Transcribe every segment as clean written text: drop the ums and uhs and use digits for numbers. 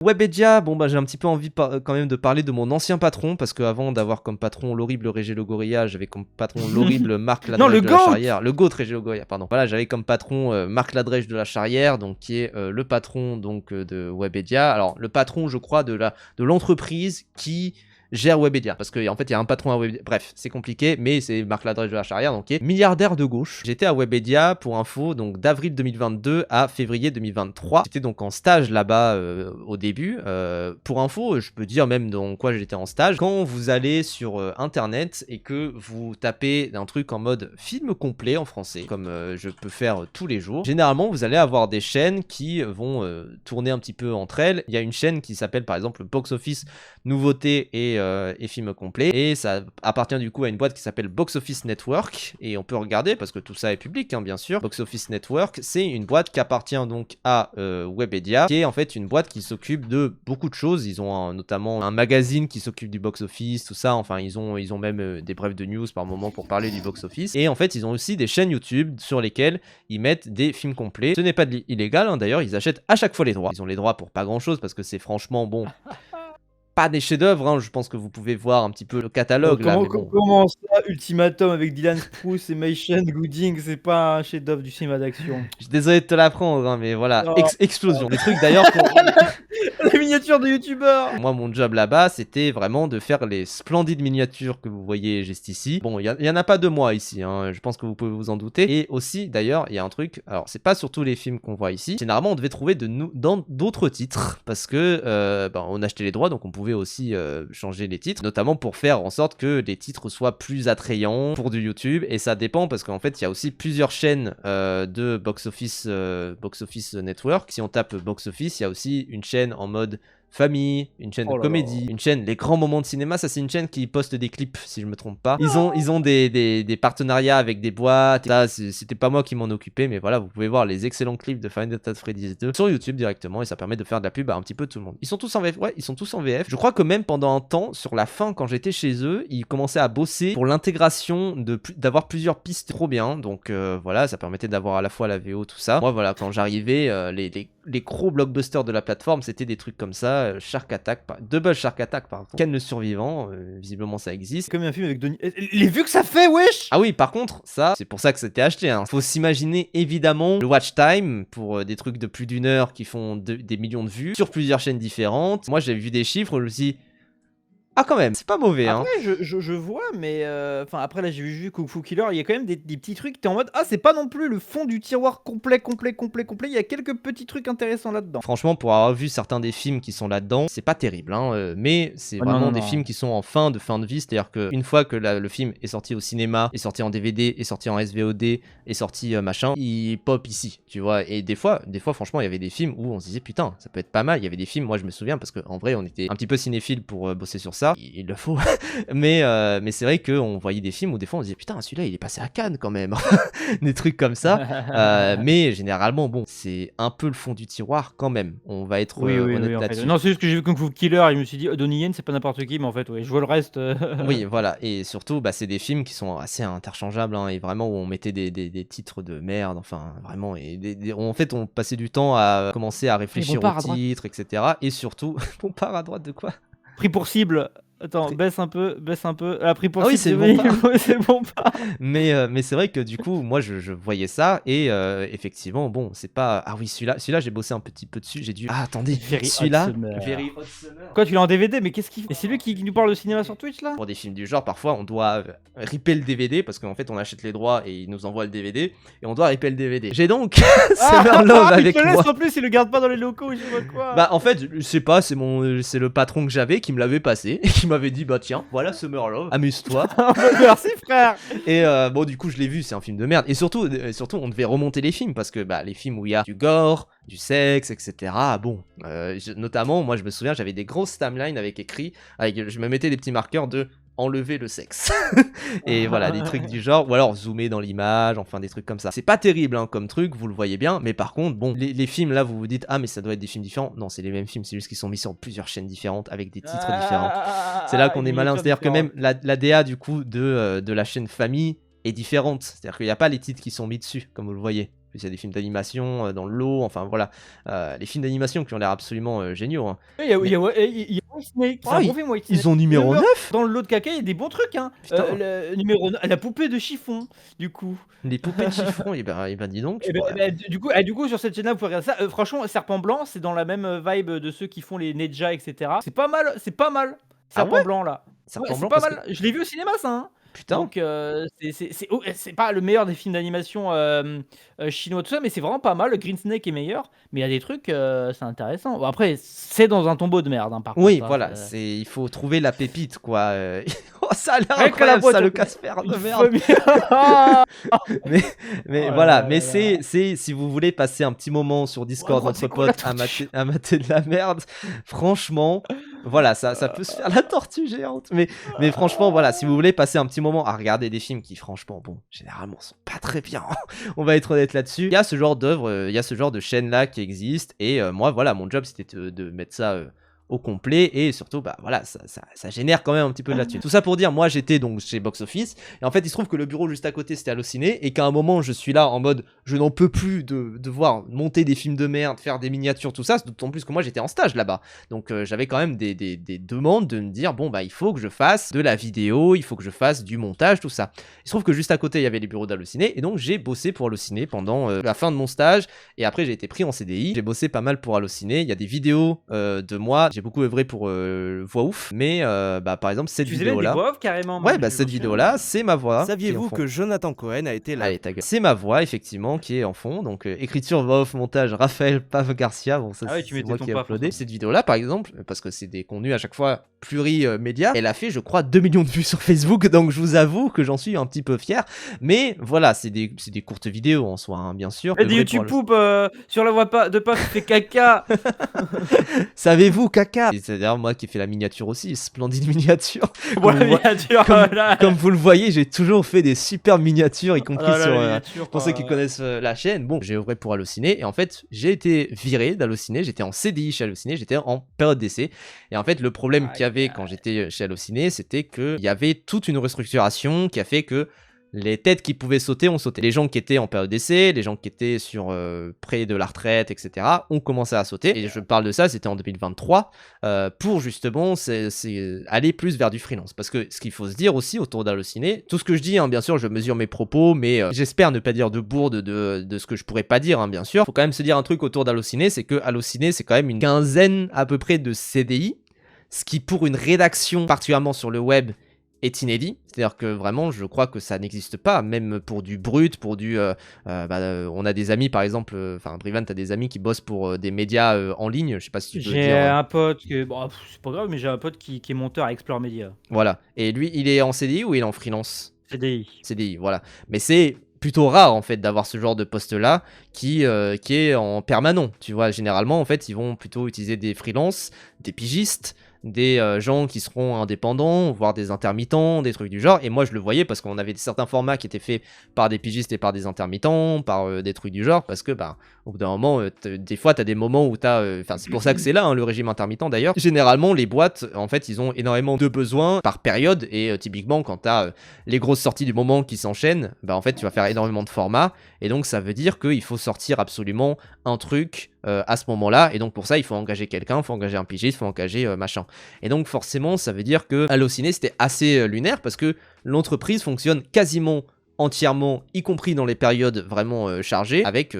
Webedia, bon bah j'ai un petit peu envie quand même de parler de mon ancien patron, parce qu'avant d'avoir comme patron l'horrible Régé Le Gorilla, j'avais comme patron l'horrible Marc Non, Ladrèche le de la GOAT. Charrière, le GOAT Régé Le Gorilla, pardon. Voilà, j'avais comme patron Marc Ladrèche de la Charrière, donc qui est le patron donc de Webedia. Alors le patron, je crois, de l'entreprise qui gère Webedia, parce qu'en fait il y a un patron à Webedia, bref c'est compliqué, mais c'est Marc Ladrèche de la Charrière, donc qui est milliardaire de gauche. J'étais à Webedia pour info, donc d'avril 2022 à février 2023. J'étais donc en stage là-bas au début. Pour info, je peux dire même dans quoi j'étais en stage. Quand vous allez sur internet et que vous tapez un truc en mode film complet en français, comme je peux faire tous les jours, généralement vous allez avoir des chaînes qui vont tourner un petit peu entre elles. Il y a une chaîne qui s'appelle par exemple Box Office Nouveautés et films complets, et ça appartient du coup à une boîte qui s'appelle Box Office Network, et on peut regarder parce que tout ça est public hein, bien sûr. Box Office Network, c'est une boîte qui appartient donc à Webedia, qui est en fait une boîte qui s'occupe de beaucoup de choses. Ils ont notamment un magazine qui s'occupe du box office, tout ça, enfin ils ont même des brefs de news par moment pour parler du box office, et en fait ils ont aussi des chaînes YouTube sur lesquelles ils mettent des films complets. Ce n'est pas illégal hein, d'ailleurs, ils achètent à chaque fois les droits. Ils ont les droits pour pas grand chose parce que c'est franchement bon pas des chefs-d'œuvre, hein. Je pense que vous pouvez voir un petit peu le catalogue là, mais bon. Comment ça, Ultimatum avec Dylan Sprouse et Maïchen Gooding, c'est pas un chef-d'œuvre du cinéma d'action? Je suis désolé de te l'apprendre, hein, mais voilà, Oh. explosion. Des trucs d'ailleurs Les miniatures de youtubeurs. Moi, mon job là-bas, c'était vraiment de faire les splendides miniatures que vous voyez juste ici. Bon, il y en a pas de moi ici, hein, je pense que vous pouvez vous en douter. Et aussi, d'ailleurs, il y a un truc, alors c'est pas sur tous les films qu'on voit ici. Généralement, on devait trouver dans d'autres titres, parce que on achetait les droits, donc on pouvait aussi changer les titres, notamment pour faire en sorte que les titres soient plus attrayants pour du YouTube. Et ça dépend, parce qu'en fait, il y a aussi plusieurs chaînes de Box Office Network. Si on tape Box Office, il y a aussi une chaîne en mode famille, une chaîne de comédie, une chaîne les grands moments de cinéma. Ça c'est une chaîne qui poste des clips si je me trompe pas. Ils ont des partenariats avec des boîtes. Ça c'était pas moi qui m'en occupais, mais voilà, vous pouvez voir les excellents clips de Five Nights at Freddy's 2 sur YouTube directement, et ça permet de faire de la pub à un petit peu tout le monde. Ils sont tous en VF, ouais, ils sont tous en VF. Je crois que même pendant un temps, sur la fin quand j'étais chez eux, ils commençaient à bosser pour l'intégration d'avoir plusieurs pistes trop bien. Donc voilà, ça permettait d'avoir à la fois la VO, tout ça. Moi voilà, quand j'arrivais, les gros blockbusters de la plateforme, c'était des trucs comme ça. Shark Attack, Double Shark Attack par contre, Ken le survivant, visiblement ça existe. C'est comme un film avec Denis. Les vues que ça fait, wesh. Ah oui, par contre, ça, c'est pour ça que c'était acheté. Hein. Faut s'imaginer évidemment le watch time pour des trucs de plus d'une heure qui font des millions de vues sur plusieurs chaînes différentes. Moi, j'ai vu des chiffres, je me suis dit, ah quand même, c'est pas mauvais hein. Après je vois, mais enfin après là j'ai vu Kung Fu Killer, il y a quand même des petits trucs, t'es en mode ah c'est pas non plus le fond du tiroir complet, il y a quelques petits trucs intéressants là-dedans. Franchement, pour avoir vu certains des films qui sont là-dedans, c'est pas terrible hein, mais c'est vraiment des films qui sont en fin de vie, c'est-à-dire qu'une fois que le film est sorti au cinéma, est sorti en DVD, est sorti en SVOD, est sorti machin, il pop ici, tu vois. Et des fois franchement, il y avait des films où on se disait putain, ça peut être pas mal. Il y avait des films, moi je me souviens parce qu'en vrai on était un petit peu cinéphile pour bosser sur ça, il le faut. mais c'est vrai qu'on voyait des films où des fois on se disait putain, celui-là il est passé à Cannes quand même. Des trucs comme ça. Mais généralement, bon, c'est un peu le fond du tiroir quand même. On va être honnête là-dessus. Non, c'est juste que j'ai vu Kung Fu Killer et je me suis dit Donnie Yen c'est pas n'importe qui, mais en fait ouais, je vois le reste. Oui, voilà. Et surtout, c'est des films qui sont assez interchangeables hein, et vraiment où on mettait des titres de merde, enfin vraiment. Et en fait, on passait du temps à commencer à réfléchir aux titres, etc. Et surtout, on part à droite de quoi? Pris pour cible. Attends, baisse un peu. Ah, pris pour oui, c'est bon pas. C'est bon pas. Mais c'est vrai que du coup, moi, je voyais ça et effectivement, bon, c'est pas... Ah oui, celui-là, j'ai bossé un petit peu dessus, j'ai dû... Ah, attendez, celui-là... Very Hot Summer. Quoi, tu l'as en DVD? Mais qu'est-ce qu'il fait? Et c'est lui qui nous parle de cinéma sur Twitch, là? Pour des films du genre, parfois, on doit ripper le DVD parce qu'en fait, on achète les droits et ils nous envoient le DVD et on doit ripper le DVD. J'ai donc Summer Love avec moi. En plus, il le garde pas dans les locaux, je sais pas quoi. Bah, en fait, je sais pas, c'est le patron que j'avais qui me l'avait passé et qui m'avait dit, bah tiens, voilà Summer Love, amuse-toi. Merci frère. Et bon, du coup, je l'ai vu, c'est un film de merde. Et surtout, on devait remonter les films parce que bah, les films où il y a du gore, du sexe, etc. Bon, notamment, moi je me souviens, j'avais des grosses timelines avec écrit, je me mettais des petits marqueurs de enlever le sexe. Et voilà, des trucs du genre, ou alors zoomer dans l'image, enfin des trucs comme ça. C'est pas terrible hein, comme truc, vous le voyez bien, mais par contre, bon, les films là, vous vous dites, ah mais ça doit être des films différents. Non, c'est les mêmes films, c'est juste qu'ils sont mis sur plusieurs chaînes différentes avec des titres différents. C'est là qu'on est malin, c'est-à-dire que même la DA du coup de la chaîne famille est différente, c'est-à-dire qu'il n'y a pas les titres qui sont mis dessus, comme vous le voyez. Plus il y a des films d'animation dans le lot, enfin voilà. Les films d'animation qui ont l'air absolument géniaux. Hein. Il y a, Mais... il y a Whitesnake, c'est Oh, un bon film Whitesnake. ils ont numéro 9. Dans le lot de caca, il y a des bons trucs. Hein. Putain. Le numéro 9, la poupée de chiffon, du coup. Les poupées de chiffon, et ben dis donc. Du coup, sur cette chaîne-là, vous pouvez regarder ça. Franchement, Serpent Blanc, c'est dans la même vibe de ceux qui font les Neja, etc. C'est pas mal, c'est pas mal. Ah Serpent ouais Blanc, là. Serpent Ouais, Blanc, c'est pas parce mal. Je l'ai vu au cinéma, ça. Hein. Putain. Donc, c'est pas le meilleur des films d'animation chinois, tout ça, mais c'est vraiment pas mal. Le Green Snake est meilleur, mais il y a des trucs, c'est intéressant. Bon, après, c'est dans un tombeau de merde, hein, par Oui, contre. voilà, il faut trouver la pépite, quoi. Oh, ça a l'air Rien que la incroyable, boîte, ça, le Casper de merde. mais Oh voilà, là mais là là. c'est si vous voulez passer un petit moment sur Discord Ouais, entre c'est quoi la potes tortue à mater de la merde, franchement, voilà, ça peut se faire, la tortue géante. Mais franchement, voilà, si vous voulez passer un petit moment à regarder des films qui, franchement, bon, généralement sont pas très bien, on va être honnête là-dessus. Il y a ce genre d'œuvre, il y a ce genre de chaîne-là qui existe, et moi, voilà, mon job c'était de mettre ça au complet, et surtout bah voilà, ça génère quand même un petit peu de là-dessus. Tout ça pour dire, moi j'étais donc chez Box Office, et en fait il se trouve que le bureau juste à côté c'était Allociné, et qu'à un moment je suis là en mode je n'en peux plus de devoir monter des films de merde, faire des miniatures, tout ça, d'autant plus que moi j'étais en stage là-bas, donc j'avais quand même des demandes de me dire bon bah il faut que je fasse de la vidéo, il faut que je fasse du montage, tout ça. Il se trouve que juste à côté il y avait les bureaux d'Allociné, et donc j'ai bossé pour Allociné pendant la fin de mon stage, et après j'ai été pris en CDI, j'ai bossé pas mal pour Allociné, il y a des vidéos de moi, j'ai beaucoup œuvré pour Voix Ouf, mais bah, par exemple cette vidéo là, voix off carrément. ouais, bah cette vidéo là c'est ma voix. Saviez-vous que Jonathan Cohen a été là? Allez, ta gueule. C'est ma voix effectivement qui est en fond, donc écriture, voix off, montage Raphaël Pave Garcia, bon ça c'est moi qui ai uploadé cette vidéo là par exemple, parce que c'est des contenus à chaque fois plurimédia, elle a fait je crois 2 millions de vues sur Facebook, donc je vous avoue que j'en suis un petit peu fier, mais voilà, c'est des courtes vidéos en soi, hein, bien sûr. Et des YouTube poop sur la voie de Paf qui fait caca. Savez-vous caca? C'est d'ailleurs moi qui fais la miniature aussi, splendide miniature. Bon, la miniature, comme vous le voyez, j'ai toujours fait des super miniatures, y compris pour ceux qui connaissent la chaîne. Bon, j'ai œuvré pour Allociné, et en fait j'ai été viré d'Allociné, j'étais en CDI chez Allociné, j'étais en période d'essai, et en fait le problème qu'il y avait quand j'étais chez Allociné, c'était qu'il y avait toute une restructuration qui a fait que les têtes qui pouvaient sauter ont sauté. Les gens qui étaient en période d'essai, les gens qui étaient sur près de la retraite, etc. ont commencé à sauter. Et je parle de ça, c'était en 2023, pour justement aller plus vers du freelance. Parce que ce qu'il faut se dire aussi autour d'Allociné, tout ce que je dis, hein, bien sûr, je mesure mes propos, mais j'espère ne pas dire de bourde de ce que je pourrais pas dire, hein, bien sûr. Faut quand même se dire un truc autour d'Allociné, c'est que Allociné, c'est quand même une quinzaine à peu près de CDI, ce qui pour une rédaction, particulièrement sur le web, est inédit, c'est-à-dire que vraiment je crois que ça n'existe pas, même pour du brut, pour du on a des amis par exemple, enfin Brivan, t'as des amis qui bossent pour des médias en ligne, je sais pas si tu peux j'ai dire. Un pote qui bon, c'est pas grave, mais j'ai un pote qui est monteur à Explore Media. Voilà, et lui il est en CDI ou il est en freelance? CDI, voilà, mais c'est plutôt rare en fait d'avoir ce genre de poste là qui est en permanent, tu vois. Généralement en fait ils vont plutôt utiliser des freelances, des pigistes, des gens qui seront indépendants, voire des intermittents, des trucs du genre. Et moi je le voyais parce qu'on avait certains formats qui étaient faits par des pigistes et par des intermittents, par des trucs du genre, parce que bah au bout d'un moment, des fois t'as des moments où t'as, enfin c'est pour ça que c'est là hein, le régime intermittent d'ailleurs. Généralement les boîtes en fait ils ont énormément de besoins par période, et typiquement quand t'as les grosses sorties du moment qui s'enchaînent, bah en fait tu vas faire énormément de formats, et donc ça veut dire qu'il faut sortir absolument un truc à ce moment-là, et donc pour ça il faut engager quelqu'un, il faut engager un pigiste, il faut engager machin. Et donc forcément ça veut dire que Allociné c'était assez lunaire, parce que l'entreprise fonctionne quasiment entièrement, y compris dans les périodes vraiment chargées, avec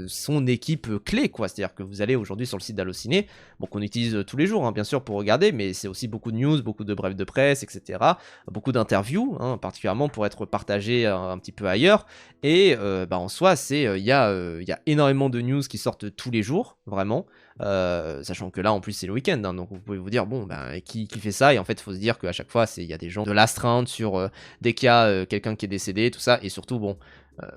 son équipe clé, quoi. C'est-à-dire que vous allez aujourd'hui sur le site d'Allociné, bon, qu'on utilise tous les jours, hein, bien sûr, pour regarder, mais c'est aussi beaucoup de news, beaucoup de brefs de presse, etc. Beaucoup d'interviews, hein, particulièrement pour être partagé un petit peu ailleurs. Et bah, en soi, il y a énormément de news qui sortent tous les jours, vraiment. Sachant que là en plus c'est le week-end, hein, donc vous pouvez vous dire bon ben qui fait ça, et en fait il faut se dire qu'à chaque fois il y a des gens de l'astreinte sur dès qu'il y a quelqu'un qui est décédé, tout ça, et surtout bon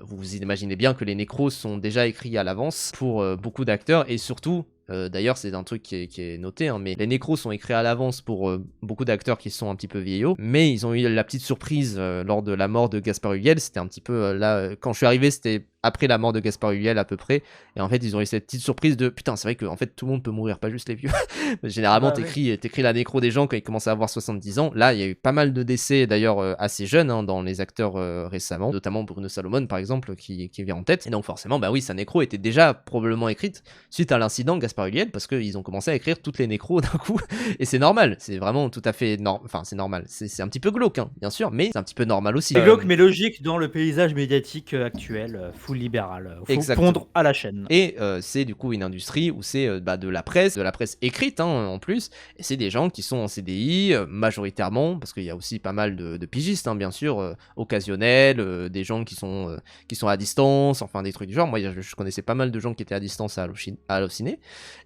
vous vous imaginez bien que les nécros sont déjà écrits à l'avance pour beaucoup d'acteurs, et surtout d'ailleurs c'est un truc qui est noté, hein, mais les nécros sont écrits à l'avance pour beaucoup d'acteurs qui sont un petit peu vieillots, mais ils ont eu la petite surprise lors de la mort de Gaspard Huliel. C'était un petit peu là quand je suis arrivé, c'était après la mort de Gaspard Ulliel à peu près. Et en fait, ils ont eu cette petite surprise de putain, c'est vrai que en fait, tout le monde peut mourir, pas juste les vieux. Généralement, t'écris la nécro des gens quand ils commencent à avoir 70 ans. Là, il y a eu pas mal de décès d'ailleurs assez jeunes hein, dans les acteurs récemment, notamment Bruno Salomon par exemple qui vient en tête. Et donc forcément, bah oui, sa nécro était déjà probablement écrite suite à l'incident de Gaspard Ulliel parce qu'ils ont commencé à écrire toutes les nécros d'un coup. Et c'est normal, c'est vraiment tout à fait normal. Enfin, c'est normal, c'est un petit peu glauque, hein, bien sûr, mais c'est un petit peu normal aussi. C'est glauque mais logique dans le paysage médiatique actuel, full libéral. Faut pondre à la chaîne. Et c'est du coup une industrie où c'est de la presse écrite hein, en plus, et c'est des gens qui sont en CDI majoritairement, parce qu'il y a aussi pas mal de pigistes, hein, bien sûr, occasionnels, des gens qui sont à distance, enfin des trucs du genre. Moi, je connaissais pas mal de gens qui étaient à distance à Allociné,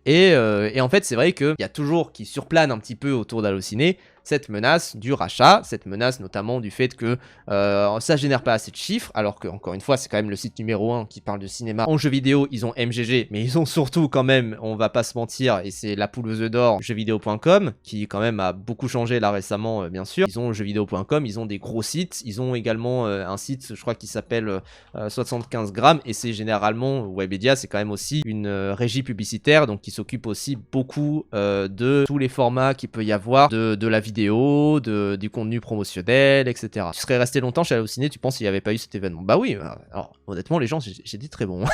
et en fait, c'est vrai qu'il y a toujours qui surplane un petit peu autour d'Allociné cette menace du rachat, cette menace notamment du fait que ça génère pas assez de chiffres, alors que encore une fois c'est quand même le site numéro 1 qui parle de cinéma. En jeux vidéo ils ont MGG, mais ils ont surtout quand même, on va pas se mentir, et c'est la poule aux œufs d'or, jeuxvideo.com, qui quand même a beaucoup changé là récemment bien sûr. Ils ont jeuxvideo.com, ils ont des gros sites, ils ont également un site je crois qui s'appelle 75 grammes, et c'est généralement, Webedia c'est quand même aussi une régie publicitaire, donc qui s'occupe aussi beaucoup de tous les formats qu'il peut y avoir, de la vidéo, du contenu promotionnel, etc. Tu serais resté longtemps chez Allociné, tu penses s'il n'y avait pas eu cet événement? Bah oui, alors honnêtement les gens, j'étais très bon.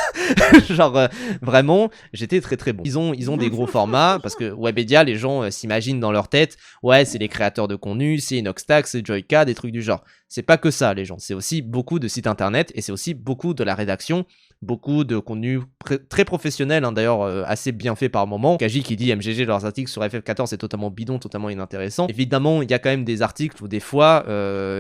Genre vraiment, j'étais très très bon. Ils ont des gros formats, parce que Webedia, les gens s'imaginent dans leur tête, ouais c'est les créateurs de contenu, c'est Inoxtag, c'est Joyka, des trucs du genre. C'est pas que ça les gens, c'est aussi beaucoup de sites internet, et c'est aussi beaucoup de la rédaction, beaucoup de contenu très professionnel, hein, d'ailleurs assez bien fait par moment. Kaji qui dit MGG, leurs articles sur FF14 c'est totalement bidon, totalement inintéressant. Évidemment, il y a quand même des articles où des fois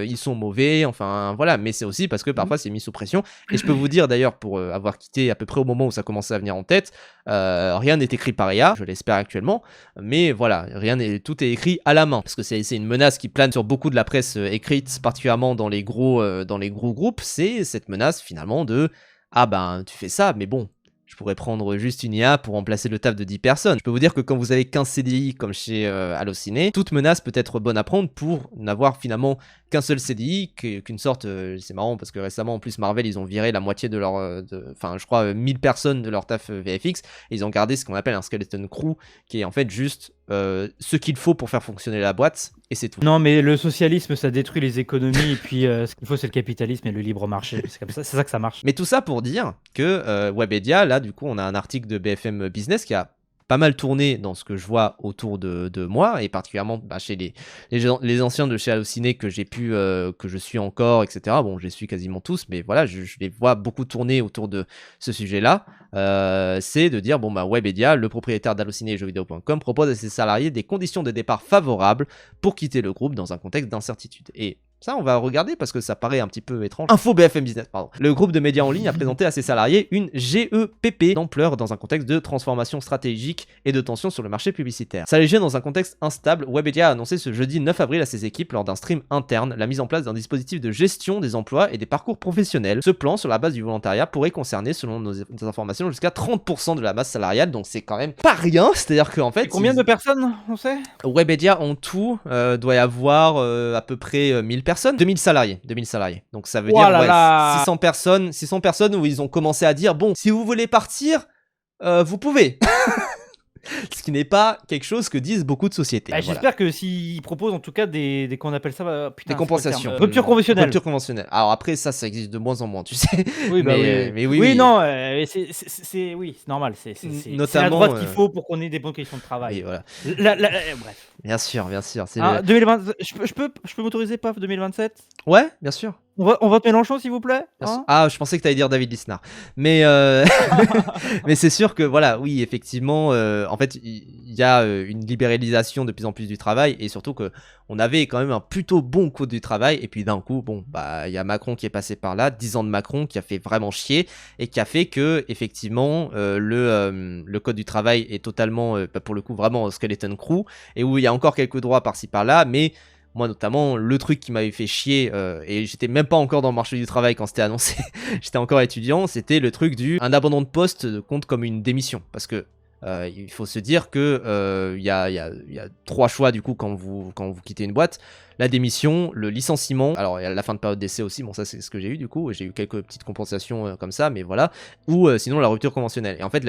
ils sont mauvais, enfin voilà, mais c'est aussi parce que parfois c'est mis sous pression. Et je peux vous dire d'ailleurs, pour avoir quitté à peu près au moment où ça commençait à venir en tête, rien n'est écrit par IA, je l'espère actuellement, mais voilà, tout est écrit à la main, parce que c'est une menace qui plane sur beaucoup de la presse écrite, particulièrement dans les gros groupes. C'est cette menace finalement de ah ben tu fais ça, mais bon, je pourrais prendre juste une IA pour remplacer le taf de 10 personnes. Je peux vous dire que quand vous avez 15 CDI comme chez Allociné, toute menace peut être bonne à prendre pour n'avoir finalement qu'un seul CDI, qu'une sorte, c'est marrant parce que récemment en plus Marvel ils ont viré la moitié de leur, enfin je crois 1000 personnes de leur taf VFX, et ils ont gardé ce qu'on appelle un skeleton crew, qui est en fait juste ce qu'il faut pour faire fonctionner la boîte, et c'est tout. Non mais le socialisme ça détruit les économies, et puis ce qu'il faut c'est le capitalisme et le libre marché, c'est comme ça, c'est ça que ça marche. Mais tout ça pour dire que Webedia, là du coup on a un article de BFM Business qui a pas mal tourné dans ce que je vois autour de moi, et particulièrement chez les anciens de chez Allociné que j'ai pu, que je suis encore, etc. Bon, je les suis quasiment tous, mais voilà, je les vois beaucoup tourner autour de ce sujet-là. C'est de dire, bon bah Webedia, le propriétaire d'Allociné et jeuxvideo.com, propose à ses salariés des conditions de départ favorables pour quitter le groupe dans un contexte d'incertitude. Et ça, on va regarder parce que ça paraît un petit peu étrange. Info BFM Business, pardon. Le groupe de médias en ligne a présenté à ses salariés une GEPP d'ampleur dans un contexte de transformation stratégique et de tension sur le marché publicitaire. S'alléger dans un contexte instable, Webedia a annoncé ce jeudi 9 avril à ses équipes lors d'un stream interne la mise en place d'un dispositif de gestion des emplois et des parcours professionnels. Ce plan, sur la base du volontariat, pourrait concerner, selon nos informations, jusqu'à 30% de la masse salariale, donc c'est quand même pas rien. C'est-à-dire qu'en fait... Et combien de personnes, on sait? Webedia en tout doit y avoir à peu près 1000 personnes. 2000 salariés. Donc ça veut dire 600 personnes où ils ont commencé à dire bon, si vous voulez partir, vous pouvez. Ce qui n'est pas quelque chose que disent beaucoup de sociétés. Bah, j'espère que s'ils proposent en tout cas des qu'on appelle ça, putain, des compensations. Rupture conventionnelle. Rupture conventionnelle. Alors après ça existe de moins en moins, tu sais. Oui, mais oui. Oui, non, c'est normal. C'est la droite qu'il faut pour qu'on ait des bonnes conditions de travail. Oui, voilà. Bref. Bien sûr. 2020, je peux m'autoriser, paf, 2027? Ouais, bien sûr. On vote Mélenchon, s'il vous plaît, hein? Ah, je pensais que tu allais dire David Lisnard. Mais, mais c'est sûr que, voilà, oui, effectivement, en fait, il y a une libéralisation de plus en plus du travail, et surtout qu'on avait quand même un plutôt bon code du travail, et puis d'un coup, bon, bah, il y a Macron qui est passé par là, 10 ans de Macron qui a fait vraiment chier, et qui a fait que, effectivement, le code du travail est totalement, pour le coup, vraiment skeleton crew, et où il y a encore quelques droits par-ci par-là, mais moi notamment, le truc qui m'avait fait chier, et j'étais même pas encore dans le marché du travail quand c'était annoncé, j'étais encore étudiant, c'était le truc un abandon de poste compte comme une démission, parce que il faut se dire que il y a 3 choix du coup quand vous quittez une boîte. La démission, le licenciement, alors il y a la fin de période d'essai aussi, bon ça c'est ce que j'ai eu du coup, j'ai eu quelques petites compensations comme ça, mais voilà, ou sinon la rupture conventionnelle. Et en fait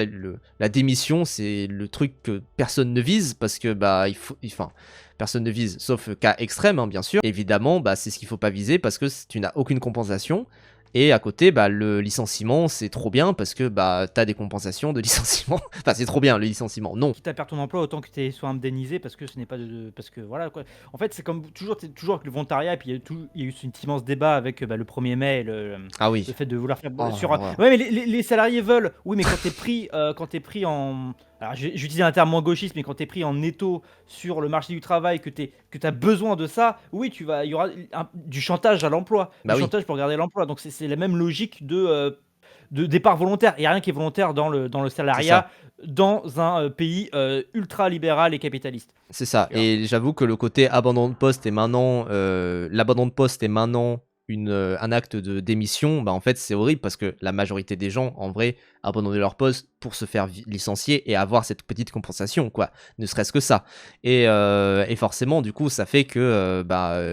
la démission c'est le truc que personne ne vise, parce que bah enfin, personne ne vise, sauf cas extrême hein, bien sûr, évidemment bah, c'est ce qu'il faut pas viser, parce que tu n'as aucune compensation. Et à côté, bah, le licenciement, c'est trop bien parce que bah, t'as des compensations de licenciement. Enfin, c'est trop bien le licenciement. Non. Quitte à perdre ton emploi, autant que tu sois indemnisé parce que ce n'est pas parce que voilà quoi. En fait, c'est comme toujours, toujours avec le volontariat. Et puis il y a eu un immense débat avec le 1er mai, Ah oui. le fait de vouloir faire Oh, sur. ouais. Ouais, mais les salariés veulent. Oui, mais quand t'es pris en. Alors, j'utilise un terme moins gauchiste, mais quand t'es pris en étau sur le marché du travail, que t'as besoin de ça, oui, il y aura du chantage à l'emploi, Bah du oui. chantage pour garder l'emploi. Donc c'est la même logique de départ volontaire. Il n'y a rien qui est volontaire dans le salariat dans un pays ultra libéral et capitaliste. C'est ça. Tu vois. Et j'avoue que le côté abandon de poste est maintenant, l'abandon de poste est maintenant un acte de démission. Bah en fait c'est horrible parce que la majorité des gens en vrai abandonner leur poste pour se faire licencier et avoir cette petite compensation quoi, ne serait-ce que ça. Et forcément du coup ça fait que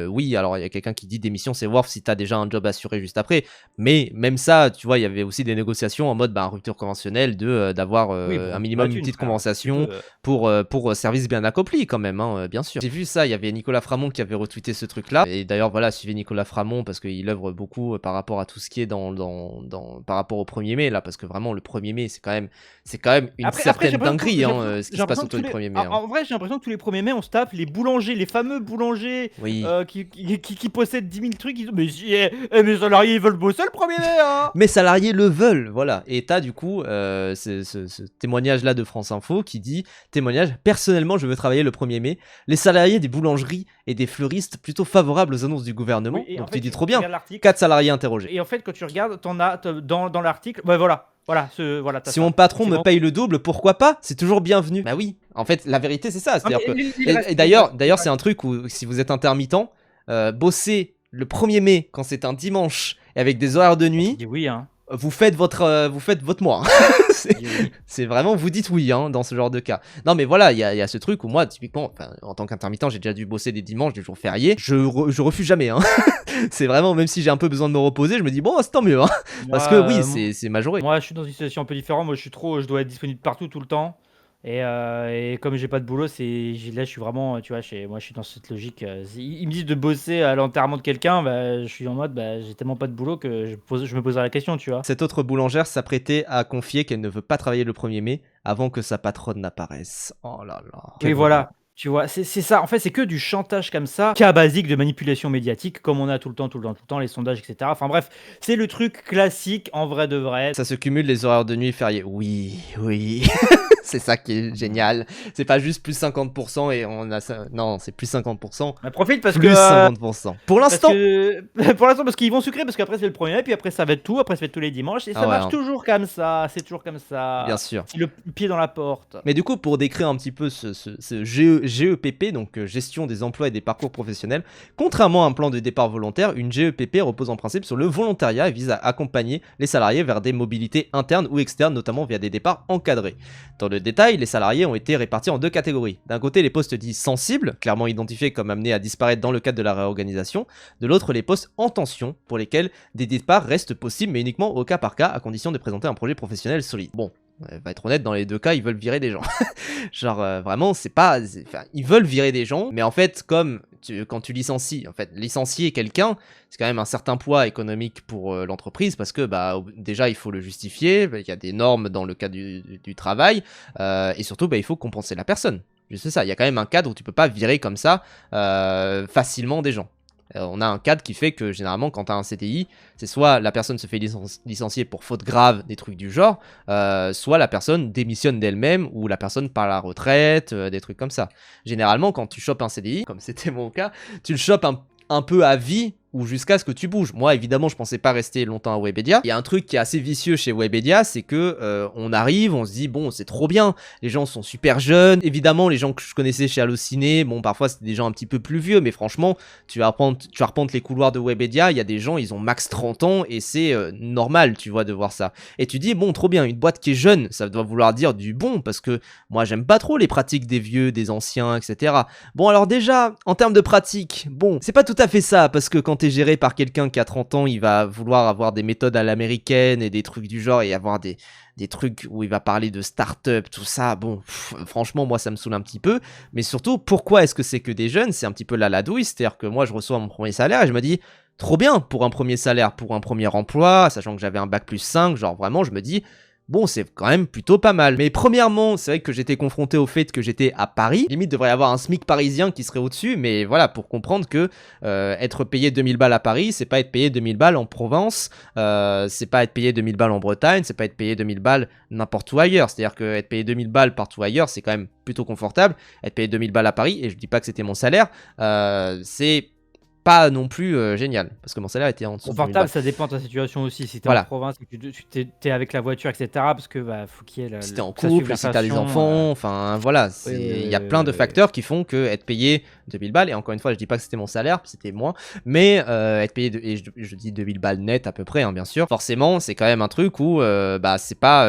oui, alors il y a quelqu'un qui dit démission c'est worth si t'as déjà un job assuré juste après, mais même ça tu vois il y avait aussi des négociations en mode rupture conventionnelle d'avoir Oui, un bon, minimum tu une petite frère, compensation tu peux, pour service bien accompli quand même hein, bien sûr. J'ai vu ça, il y avait Nicolas Framont qui avait retweeté ce truc là, et d'ailleurs voilà, suivez Nicolas Framont parce qu'il œuvre beaucoup par rapport à tout ce qui est par rapport au 1er mai là, parce que vraiment le 1er mai c'est quand même une Après, certaine j'ai l'impression que- dinguerie j'ai hein, l'impression- ce qui j'ai se passe l'impression autour que du tous les- 1er mai hein. en vrai, j'ai l'impression que tous les 1er mai, on se tape les boulangers, les fameux boulangers Oui. qui possèdent 10 000 trucs. Ils disent, mais mes salariés ils veulent bosser le 1er mai, hein. Mes salariés le veulent, voilà. Et t'as du coup ce témoignage-là de France Info qui dit, témoignage, personnellement je veux travailler le 1er mai, les salariés des boulangeries et des fleuristes plutôt favorables aux annonces du gouvernement. Oui, et en Donc fait, tu dis tu trop bien, regardes l'article, 4 salariés interrogés. et en fait, quand tu regardes, dans l'article, ouais, voilà, t'as Si ça. mon patron C'est me vraiment- paye le double, pourquoi pas? C'est toujours bienvenu. Bah oui, en fait la vérité c'est ça. Non, C'est-à-dire mais que... il reste- Et d'ailleurs c'est un truc où si vous êtes intermittent, bosser le 1er mai quand c'est un dimanche et avec des horaires de Je nuit, dis oui, hein. vous faites votre mois. Je dis oui. C'est vraiment, vous dites oui hein, dans ce genre de cas. Non mais voilà, il y a ce truc où moi, typiquement, en tant qu'intermittent, j'ai déjà dû bosser des dimanches, des jours fériés. Je refuse jamais. Hein. C'est vraiment, même si j'ai un peu besoin de me reposer, je me dis bon, c'est tant mieux. Hein. Parce que oui, c'est majoré. Moi, je suis dans une situation un peu différente. Moi, je dois être disponible partout, tout le temps. Et comme j'ai pas de boulot, là, je suis vraiment, tu vois, moi, je suis dans cette logique. Ils me disent de bosser à l'enterrement de quelqu'un, bah, je suis en mode, bah, j'ai tellement pas de boulot que je me poserai la question, tu vois. Cette autre boulangère s'apprêtait à confier qu'elle ne veut pas travailler le 1er mai avant que sa patronne n'apparaisse. Oh là là. Et voilà, tu vois, c'est ça. En fait, c'est que du chantage comme ça, cas basique de manipulation médiatique, comme on a tout le temps, les sondages, etc. Enfin bref, c'est le truc classique en vrai de vrai. Ça se cumule les horaires de nuit fériés. Oui, oui. C'est ça qui est génial. C'est pas juste plus 50% et on a ça. Non, c'est plus 50%. On profite parce Plus que 50%. Pour l'instant. Pour l'instant, parce qu'ils vont sucrer, parce qu'après c'est le 1er mai, puis après ça va être tout, après ça va être tous les dimanches, et ça Ah ouais, marche hein. toujours comme ça, c'est toujours comme ça. Bien sûr. C'est le pied dans la porte. Mais du coup, pour décrire un petit peu ce GEPP, donc gestion des emplois et des parcours professionnels, contrairement à un plan de départ volontaire, une GEPP repose en principe sur le volontariat et vise à accompagner les salariés vers des mobilités internes ou externes, notamment via des départs encadrés. Dans le détail, les salariés ont été répartis en 2 catégories. D'un côté, les postes dits sensibles, clairement identifiés comme amenés à disparaître dans le cadre de la réorganisation. De l'autre, les postes en tension, pour lesquels des départs restent possibles, mais uniquement au cas par cas, à condition de présenter un projet professionnel solide. Bon, va être honnête, dans les 2 cas, ils veulent virer des gens. Genre, vraiment, ils veulent virer des gens, mais en fait, quand tu licencies, en fait, licencier quelqu'un, c'est quand même un certain poids économique pour l'entreprise, parce que déjà, il faut le justifier, il y a des normes dans le cadre du travail, et surtout, il faut compenser la personne. Juste ça, il y a quand même un cadre où tu peux pas virer comme ça facilement des gens. On a un cadre qui fait que généralement quand tu as un CDI, c'est soit la personne se fait licencier pour faute grave, des trucs du genre, soit la personne démissionne d'elle-même ou la personne part à la retraite, des trucs comme ça. Généralement quand tu chopes un CDI, comme c'était mon cas, tu le chopes un peu à vie ou jusqu'à ce que tu bouges. Moi, évidemment, je pensais pas rester longtemps à Webedia. Il y a un truc qui est assez vicieux chez Webedia, c'est que on arrive, on se dit bon, c'est trop bien, les gens sont super jeunes. Évidemment, les gens que je connaissais chez Allociné, bon, parfois c'était des gens un petit peu plus vieux, mais franchement, tu arpentes les couloirs de Webedia, il y a des gens, ils ont max 30 ans et c'est normal, tu vois, de voir ça. Et tu dis bon, trop bien, une boîte qui est jeune, ça doit vouloir dire du bon, parce que moi, j'aime pas trop les pratiques des vieux, des anciens, etc. Bon, alors déjà, en termes de pratique, bon, c'est pas tout à fait ça, parce que quand t'es géré par quelqu'un qui a 30 ans, il va vouloir avoir des méthodes à l'américaine et des trucs du genre, et avoir des trucs où il va parler de start-up, tout ça. Bon, franchement, moi, ça me saoule un petit peu. Mais surtout, pourquoi est-ce que c'est que des jeunes? C'est un petit peu la ladouille, c'est-à-dire que moi, je reçois mon premier salaire et je me dis, trop bien pour un premier salaire, pour un premier emploi, sachant que j'avais un bac plus 5, genre vraiment, je me dis, bon, c'est quand même plutôt pas mal. Mais premièrement, c'est vrai que j'étais confronté au fait que j'étais à Paris. Limite, devrait y avoir un SMIC parisien qui serait au-dessus. Mais voilà, pour comprendre que être payé 2000 balles à Paris, c'est pas être payé 2000 balles en Provence. C'est pas être payé 2000 balles en Bretagne. C'est pas être payé 2000 balles n'importe où ailleurs. C'est-à-dire que être payé 2000 balles partout ailleurs, c'est quand même plutôt confortable. Être payé 2000 balles à Paris, et je dis pas que c'était mon salaire, c'est pas non plus génial, parce que mon salaire était en dessous de 2000 Confortable, balles. ça dépend de ta situation aussi. Si t'es Voilà. en province et que t'es avec la voiture, etc. Parce que bah, faut qu'il y ait Si t'es en que ça suive couple, si t'as des l'inflation, enfants, enfin voilà, oui, il y a plein de facteurs qui font que être payé 2000 balles, et encore une fois, je dis pas que c'était mon salaire, c'était moins, mais être payé, et je dis 2000 balles net à peu près, hein, bien sûr, forcément, c'est quand même un truc où bah, c'est pas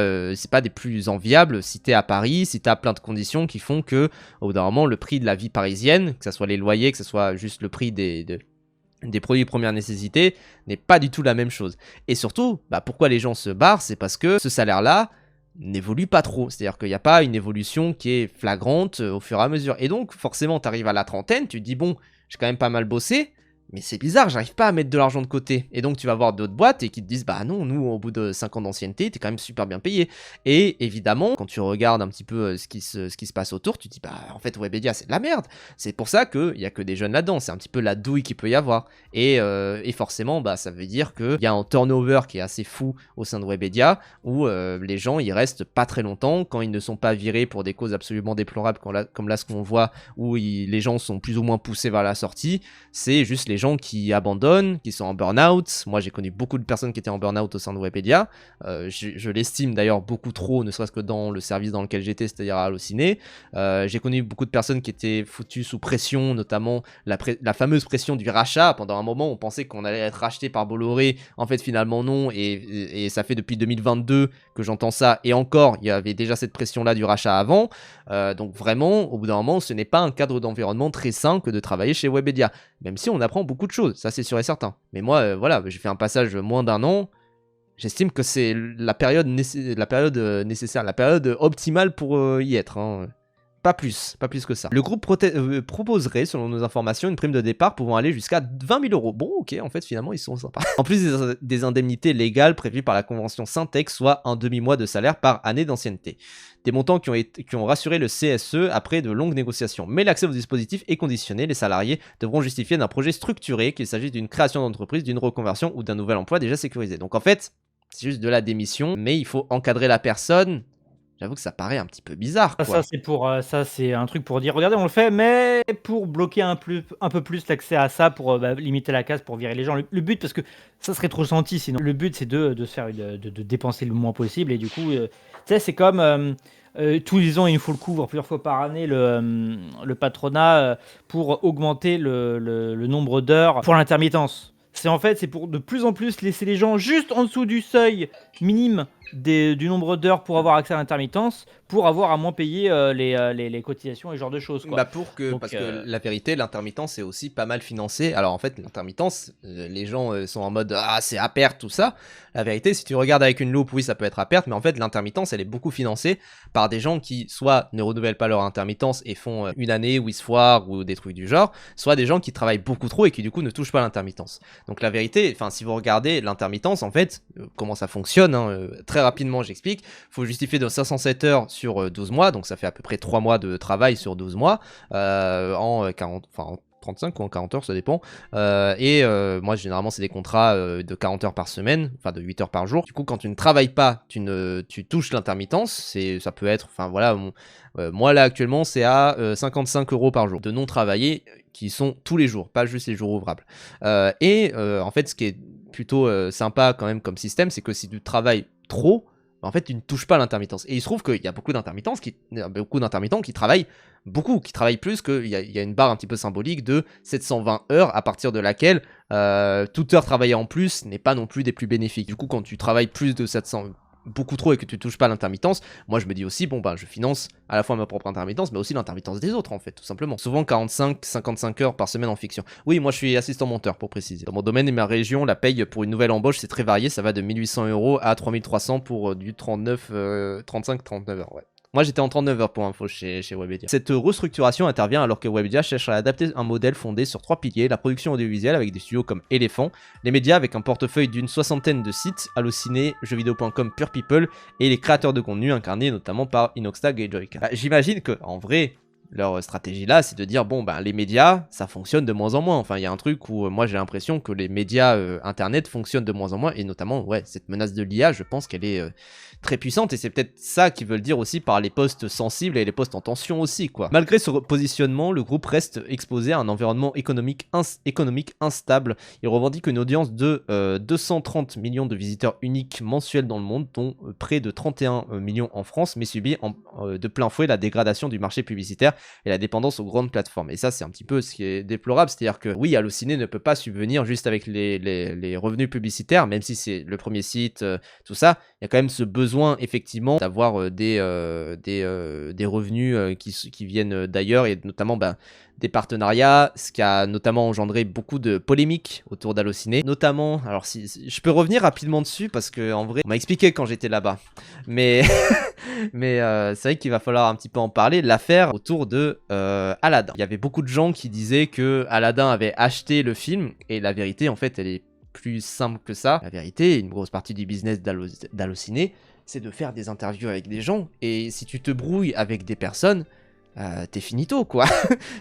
des plus enviables si t'es à Paris, si t'as plein de conditions qui font que, au bout d'un moment, le prix de la vie parisienne, que ce soit les loyers, que ce soit juste le prix des produits de première nécessité, n'est pas du tout la même chose. Et surtout, bah, pourquoi les gens se barrent, c'est parce que ce salaire-là n'évolue pas trop. C'est-à-dire qu'il n'y a pas une évolution qui est flagrante au fur et à mesure. Et donc, forcément, tu arrives à la trentaine, tu te dis, bon, j'ai quand même pas mal bossé, mais c'est bizarre, j'arrive pas à mettre de l'argent de côté. Et donc tu vas voir d'autres boîtes et qui te disent, bah non, nous, au bout de 5 ans d'ancienneté, t'es quand même super bien payé. Et évidemment, quand tu regardes un petit peu ce qui se passe autour, tu te dis, bah en fait, Webedia, c'est de la merde. C'est pour ça qu'il y a que des jeunes là-dedans, c'est un petit peu la douille qu'il peut y avoir. Et forcément, bah ça veut dire qu'il y a un turnover qui est assez fou au sein de Webedia, où les gens, ils restent pas très longtemps, quand ils ne sont pas virés pour des causes absolument déplorables, comme là ce qu'on voit, où les gens sont plus ou moins poussés vers la sortie, c'est juste les gens qui abandonnent, qui sont en burn-out. Moi, j'ai connu beaucoup de personnes qui étaient en burn-out au sein de Webedia. Je l'estime d'ailleurs beaucoup trop, ne serait-ce que dans le service dans lequel j'étais, c'est-à-dire à Allociné. J'ai connu beaucoup de personnes qui étaient foutues sous pression, notamment la fameuse pression du rachat. Pendant un moment, on pensait qu'on allait être racheté par Bolloré. En fait, finalement, non. Et ça fait depuis 2022 que j'entends ça. Et encore, il y avait déjà cette pression-là du rachat avant. Donc vraiment, au bout d'un moment, ce n'est pas un cadre d'environnement très sain que de travailler chez Webedia. Même si on apprend beaucoup de choses, ça c'est sûr et certain. Mais moi, voilà, j'ai fait un passage moins d'un an. J'estime que c'est la période nécessaire, la période optimale pour y être. Hein. Pas plus que ça. Le groupe proposerait, selon nos informations, une prime de départ pouvant aller jusqu'à 20 000 euros. Bon, ok, en fait, finalement, ils sont sympas. En plus des indemnités légales prévues par la convention Syntex, soit un demi-mois de salaire par année d'ancienneté. Des montants qui ont rassuré le CSE après de longues négociations. Mais l'accès au dispositif est conditionné. Les salariés devront justifier d'un projet structuré, qu'il s'agisse d'une création d'entreprise, d'une reconversion ou d'un nouvel emploi déjà sécurisé. Donc en fait, c'est juste de la démission, mais il faut encadrer la personne. J'avoue que ça paraît un petit peu bizarre, quoi. Ça, c'est un truc pour dire, regardez, on le fait, mais pour bloquer un peu plus l'accès à ça, pour limiter la casse, pour virer les gens. Le but, parce que ça serait trop senti, sinon. Le but, c'est de se faire de dépenser le moins possible. Et du coup, tu sais, c'est comme tous les ans, il nous faut le couvre plusieurs fois par année, le patronat, pour augmenter le nombre d'heures pour l'intermittence. C'est pour de plus en plus laisser les gens juste en dessous du seuil minime du nombre d'heures pour avoir accès à l'intermittence, pour avoir à moins payer les cotisations et ce genre de choses, quoi. Bah Donc, parce que la vérité, l'intermittence est aussi pas mal financée. Alors en fait, l'intermittence, les gens sont en mode ah c'est à perte tout ça. La vérité, si tu regardes avec une loupe, oui ça peut être à perte, mais en fait l'intermittence elle est beaucoup financée par des gens qui soit ne renouvellent pas leur intermittence et font une année ou ils se foirent ou des trucs du genre, soit des gens qui travaillent beaucoup trop et qui du coup ne touchent pas l'intermittence. Donc la vérité, enfin si vous regardez l'intermittence en fait, comment ça fonctionne, hein, très rapidement j'explique, faut justifier de 507 heures sur 12 mois, donc ça fait à peu près 3 mois de travail sur 12 mois, en 35 ou en 40 heures, ça dépend. Moi, généralement, c'est des contrats de 40 heures par semaine, enfin de 8 heures par jour. Du coup, quand tu ne travailles pas, tu touches l'intermittence. Ça peut être, enfin voilà, moi là actuellement, c'est à 55 € par jour de non travaillés qui sont tous les jours, pas juste les jours ouvrables. En fait, ce qui est plutôt sympa quand même comme système, c'est que si tu travailles trop, en fait, tu ne touches pas l'intermittence. Et il se trouve qu'il y a beaucoup d'intermittents qui travaillent beaucoup, qui travaillent plus, qu'il y a une barre un petit peu symbolique de 720 heures à partir de laquelle toute heure travaillée en plus n'est pas non plus des plus bénéfiques. Du coup, quand tu travailles plus de 700, beaucoup trop et que tu touches pas l'intermittence, moi je me dis aussi, bon bah je finance à la fois ma propre intermittence, mais aussi l'intermittence des autres en fait, tout simplement. Souvent 45-55 heures par semaine en fiction. Oui, moi je suis assistant monteur pour préciser. Dans mon domaine et ma région, la paye pour une nouvelle embauche c'est très varié, ça va de 1800 € à 3300 pour du 35-39 heures, ouais. Moi j'étais en 39 heures pour info chez Webedia. Cette restructuration intervient alors que Webedia cherche à adapter un modèle fondé sur 3 piliers, la production audiovisuelle avec des studios comme Elephant, les médias avec un portefeuille d'une 60aine de sites, Allociné, jeuxvideo.com, Pure People, et les créateurs de contenu incarnés notamment par Inoxtag et Joyka. J'imagine que en vrai, leur stratégie là, c'est de dire bon ben les médias, ça fonctionne de moins en moins. Enfin, il y a un truc où moi j'ai l'impression que les médias internet fonctionnent de moins en moins, et notamment ouais, cette menace de l'IA, je pense qu'elle est très puissante, et c'est peut-être ça qu'ils veulent dire aussi par les postes sensibles et les postes en tension aussi quoi. Malgré ce positionnement, le groupe reste exposé à un environnement économique instable. Il revendique une audience de 230 millions de visiteurs uniques mensuels dans le monde, dont près de 31 millions en France, mais subit de plein fouet la dégradation du marché publicitaire et la dépendance aux grandes plateformes. Et ça, c'est un petit peu ce qui est déplorable, c'est-à-dire que oui, Allociné ne peut pas subvenir juste avec les revenus publicitaires, même si c'est le premier site, tout ça, il y a quand même ce besoin effectivement d'avoir des revenus qui viennent d'ailleurs, et notamment des partenariats, ce qui a notamment engendré beaucoup de polémiques autour d'Allociné, notamment, alors si je peux revenir rapidement dessus parce que en vrai on m'a expliqué quand j'étais là-bas, mais c'est vrai qu'il va falloir un petit peu en parler, l'affaire autour de Aladdin. Il y avait beaucoup de gens qui disaient que Aladdin avait acheté le film, et la vérité en fait elle est plus simple que ça. La vérité, une grosse partie du business d'Allociné, c'est de faire des interviews avec des gens, et si tu te brouilles avec des personnes, t'es finito quoi.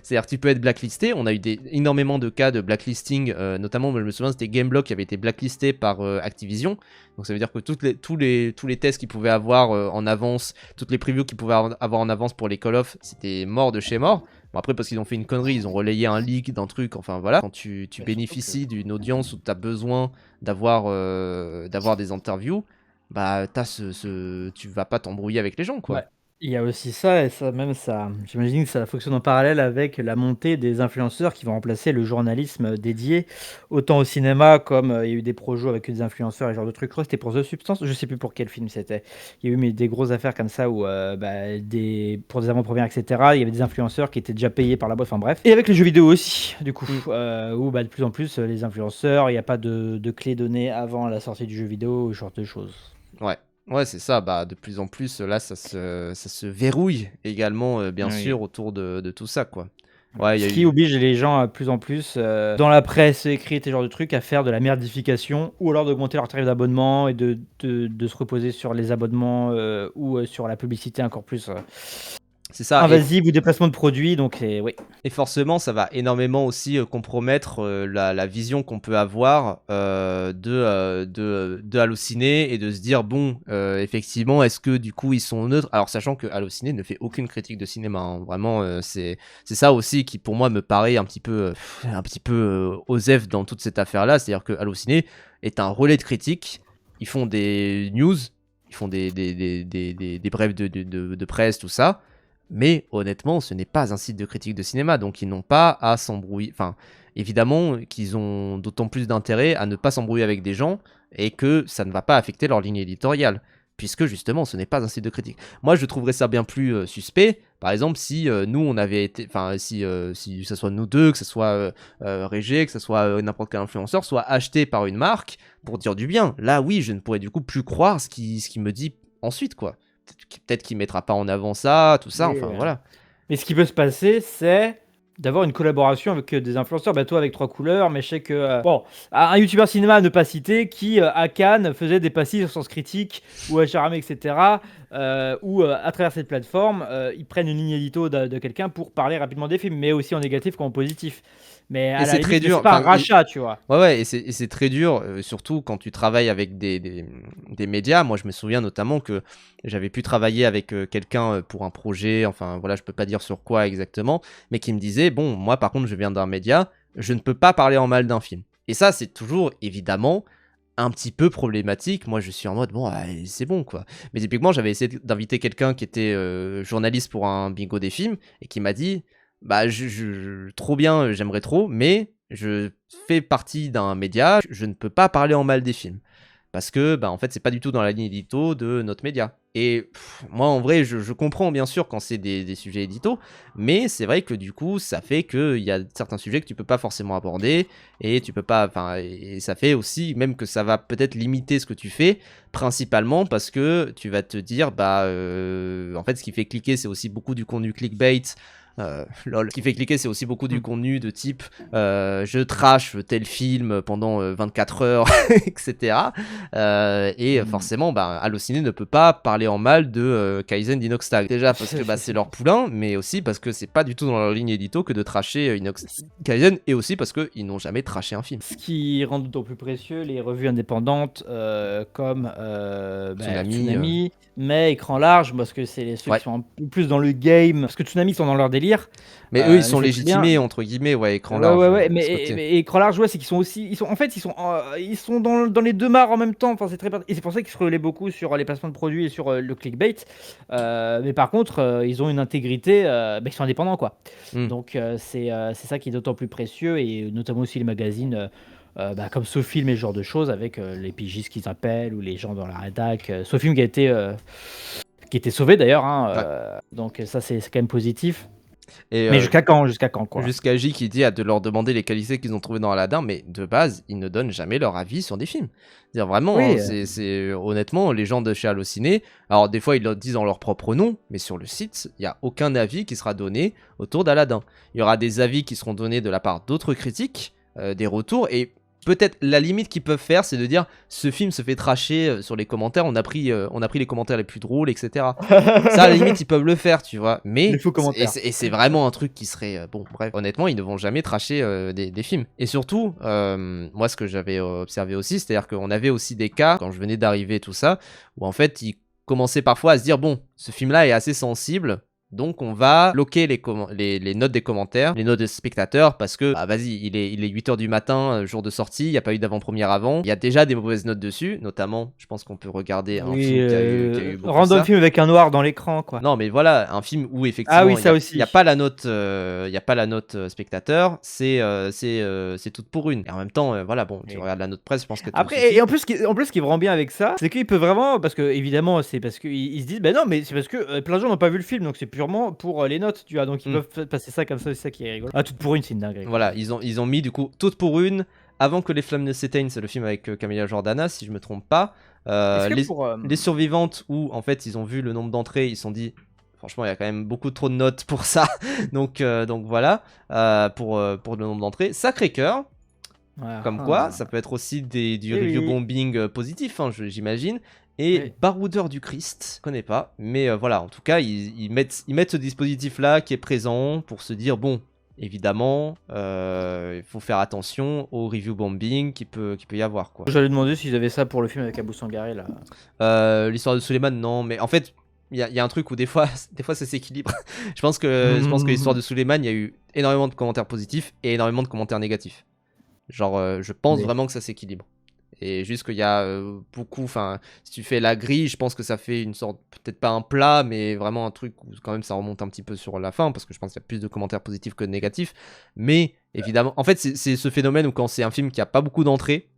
C'est-à-dire tu peux être blacklisté. On a eu énormément de cas de blacklisting, notamment je me souviens c'était Gameblog qui avait été blacklisté par Activision. Donc ça veut dire que tous les tests qu'ils pouvaient avoir en avance, toutes les previews qu'ils pouvaient avoir en avance pour les Call of, c'était mort de chez mort. Bon, après parce qu'ils ont fait une connerie, ils ont relayé un leak d'un truc, enfin voilà. Quand tu bénéficies d'une audience où t'as besoin d'avoir des interviews, bah tu vas pas t'embrouiller avec les gens quoi. Ouais. Il y a aussi ça, et ça, j'imagine que ça fonctionne en parallèle avec la montée des influenceurs qui vont remplacer le journalisme dédié, autant au cinéma comme il y a eu des projets avec des influenceurs et ce genre de trucs. Je crois que c'était pour The Substance, je sais plus pour quel film c'était. Il y a eu des grosses affaires comme ça où pour des avant-premières, etc., il y avait des influenceurs qui étaient déjà payés par la boîte, enfin bref. Et avec les jeux vidéo aussi, du coup, où de plus en plus les influenceurs, il n'y a pas de clés données avant la sortie du jeu vidéo, ce genre de choses. Ouais, c'est ça. De plus en plus, là, ça se verrouille également, bien sûr, autour de tout ça, quoi. Ouais, Ce qui oblige les gens plus en plus, dans la presse écrite et ce genre de trucs, à faire de la merdification, ou alors d'augmenter leur tarif d'abonnement et de se reposer sur les abonnements ou sur la publicité encore plus c'est ça. invasive ou déplacement de produits. Donc, oui. Et forcément, ça va énormément aussi compromettre la vision qu'on peut avoir de Allociné, et de se dire, bon, effectivement, est-ce que du coup ils sont neutres? Alors, sachant que Allociné ne fait aucune critique de cinéma, hein. Vraiment, c'est ça aussi qui, pour moi, me paraît un petit peu osef dans toute cette affaire-là. C'est-à-dire que Allociné est un relais de critique. Ils font des news, ils font des brefs de presse, tout ça. Mais honnêtement, ce n'est pas un site de critique de cinéma, donc ils n'ont pas à s'embrouiller. Enfin, évidemment qu'ils ont d'autant plus d'intérêt à ne pas s'embrouiller avec des gens, et que ça ne va pas affecter leur ligne éditoriale, puisque justement, ce n'est pas un site de critique. Moi, je trouverais ça bien plus suspect, par exemple, si nous, on avait été... Enfin, si ça soit nous deux, que ce soit Régé, que ce soit n'importe quel influenceur, soit acheté par une marque pour dire du bien. Là, oui, je ne pourrais du coup plus croire ce qu'il me dit ensuite, quoi. Peut-être qu'il mettra pas en avant ça, tout ça, Oui, enfin voilà. Mais ce qui peut se passer, c'est d'avoir une collaboration avec des influenceurs, bah toi avec Trois Couleurs, mais je sais que bon, un youtubeur cinéma à ne pas citer qui à Cannes faisait des pastilles sur Sens Critique ou à Charamé, etc. Où à travers cette plateforme, ils prennent une ligne édito de quelqu'un pour parler rapidement des films, mais aussi en négatif comme en positif. Mais Et à la c'est très limite, mais dur. c'est pas un Enfin, rachat, tu vois. ouais, ouais, et c'est très dur, surtout quand tu travailles avec des médias. Moi, je me souviens notamment que j'avais pu travailler avec quelqu'un pour un projet, enfin voilà, je peux pas dire sur quoi exactement, mais qui me disait, bon, moi par contre, je viens d'un média, je ne peux pas parler en mal d'un film. Et ça, c'est toujours évidemment un petit peu problématique. Moi, je suis en mode, bon, c'est bon quoi. Mais typiquement, j'avais essayé d'inviter quelqu'un qui était journaliste pour un bingo des films et qui m'a dit, bah, trop bien, j'aimerais trop, mais je fais partie d'un média, je ne peux pas parler en mal des films. Parce que, bah, en fait, c'est pas du tout dans la ligne édito de notre média. Et moi, en vrai, je comprends bien sûr quand c'est des sujets édito, mais c'est vrai que du coup, ça fait qu'il y a certains sujets que tu peux pas forcément aborder, et tu peux pas, enfin, et ça fait aussi, même que ça va peut-être limiter ce que tu fais, principalement parce que tu vas te dire, bah, en fait, ce qui fait cliquer, c'est aussi beaucoup du contenu clickbait. Lol. Ce qui fait cliquer, c'est aussi beaucoup du contenu de type je trash tel film pendant 24 heures, etc. Forcément, bah, Allociné ne peut pas parler en mal de Kaizen d'Inoxtag. Déjà parce que bah, c'est leur poulain, mais aussi parce que c'est pas du tout dans leur ligne édito que de trasher Kaizen, et aussi parce qu'ils n'ont jamais trashé un film. Ce qui rend d'autant plus précieux les revues indépendantes comme Tsunami, mais Écran Large, parce que c'est ceux Ouais. qui sont un peu plus dans le game, parce que Tsunami sont dans leur délire. Mais eux, ils c'est sont très légitimés, bien. entre guillemets, ouais, écran Ouais, large. ouais, ouais, de ce côté. mais Écran Large, ouais, c'est qu'ils sont aussi, en fait, ils sont dans les deux mares en même temps. Enfin, c'est très, et c'est pour ça qu'ils se relaient beaucoup sur les placements de produits et sur le clickbait. Mais par contre, ils ont une intégrité, ils sont indépendants, quoi. Mm. Donc c'est ça qui est d'autant plus précieux, et notamment aussi les magazines comme SoFilm et ce genre de choses, avec les pigistes qu'ils appellent ou les gens dans la rédac. SoFilm qui a été sauvé d'ailleurs, hein, donc ça c'est quand même positif. Et Mais jusqu'à quand quoi. jusqu'à J qui dit à de leur demander les qualités qu'ils ont trouvées dans Aladdin, mais de base, ils ne donnent jamais leur avis sur des films. C'est-à-dire vraiment, Oui, hein, c'est honnêtement, les gens de chez Allociné, alors des fois ils le disent en leur propre nom, mais sur le site, il n'y a aucun avis qui sera donné autour d'Aladdin. Il y aura des avis qui seront donnés de la part d'autres critiques, des retours, et peut-être la limite qu'ils peuvent faire, c'est de dire ce film se fait tracher sur les commentaires, on a pris les commentaires les plus drôles, etc. Ça, à la limite, ils peuvent le faire, tu vois. Mais Les faux commentaires. c'est vraiment un truc qui serait bon. Bref, honnêtement, ils ne vont jamais tracher des films. Et surtout, moi, ce que j'avais observé aussi, c'est-à-dire qu'on avait aussi des cas quand je venais d'arriver, tout ça, où en fait, ils commençaient parfois à se dire bon, ce film-là est assez sensible. Donc on va bloquer les notes des commentaires, les notes des spectateurs, parce que, bah vas-y, il est 8h du matin, jour de sortie, il n'y a pas eu d'avant-première avant, il y a déjà des mauvaises notes dessus, notamment, je pense qu'on peut regarder un film qui a eu beaucoup random ça. film avec un noir dans l'écran, quoi. Non, mais voilà, un film où effectivement, oui, ça aussi. il n'y a pas la note, spectateur, c'est toute pour une. Et en même temps, voilà, bon, tu Oui. regardes la note presse, je pense que Après, et en plus, ce qui est vraiment bien avec ça, c'est qu'il peut vraiment, parce que évidemment, c'est parce qu'ils se disent, ben non, mais c'est parce que plein de gens n'ont pas vu le film, donc c'est purement pour les notes, tu vois, donc ils peuvent passer ça comme ça, c'est ça qui est rigolo. Ah, toute pour une, c'est une dinguerie. Voilà, ils ont mis du coup toute pour une. Avant que les flammes ne s'éteignent, c'est le film avec Camilla Jordana, si je me trompe pas. Les survivantes, où en fait ils ont vu le nombre d'entrées, ils se sont dit, franchement, il y a quand même beaucoup trop de notes pour ça. donc voilà, pour le nombre d'entrées. Sacré-Cœur, comme quoi, ça peut être aussi du review bombing positif, hein, j'imagine. Et Baroudeur du Christ, je connais pas, mais voilà, en tout cas, ils mettent ce dispositif-là qui est présent pour se dire, bon, évidemment, il faut faire attention au review bombing qui peut y avoir, quoi. J'allais demander s'ils avaient ça pour le film avec Abou Sangaré, là. L'histoire de Suleiman, non, mais en fait, il y a un truc où des fois ça s'équilibre. je pense que l'histoire de Suleiman, il y a eu énormément de commentaires positifs et énormément de commentaires négatifs. Genre, je pense vraiment que ça s'équilibre. Et juste qu'il y a beaucoup, enfin, si tu fais la grille, je pense que ça fait une sorte, peut-être pas un plat, mais vraiment un truc où quand même ça remonte un petit peu sur la fin, parce que je pense qu'il y a plus de commentaires positifs que de négatifs. Mais évidemment, en fait, c'est ce phénomène où quand c'est un film qui a pas beaucoup d'entrées,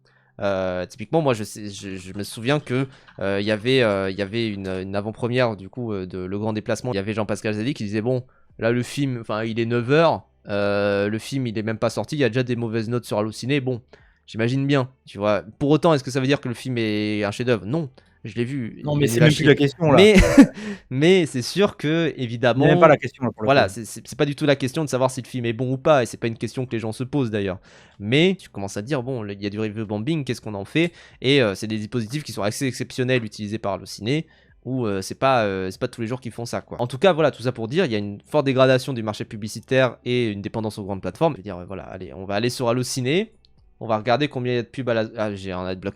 typiquement, moi, je me souviens que il y avait une avant-première du coup de Le Grand Déplacement. Il y avait Jean-Pascal Zadi qui disait bon, là le film, enfin, il est 9h, le film il est même pas sorti, il y a déjà des mauvaises notes sur Allociné. Bon. J'imagine bien, tu vois. Pour autant, est-ce que ça veut dire que le film est un chef-d'œuvre? Non. je l'ai vu. Non, il mais est c'est nul à même plus chier. la question là. Mais, mais c'est sûr que, C'est même pas évidemment, la question là pour le voilà, coup. c'est pas du tout la question de savoir si le film est bon ou pas, et c'est pas une question que les gens se posent d'ailleurs. Mais tu commences à te dire, bon, il y a du review bombing, qu'est-ce qu'on en fait? Et c'est des dispositifs qui sont assez exceptionnels utilisés par le ciné, où c'est pas tous les jours qu'ils font ça, quoi. En tout cas, voilà, tout ça pour dire, il y a une forte dégradation du marché publicitaire et une dépendance aux grandes plateformes. Je veux dire, voilà, allez, on va aller sur Allociné. On va regarder combien il y a de pubs à la... Ah, j'ai un adblock.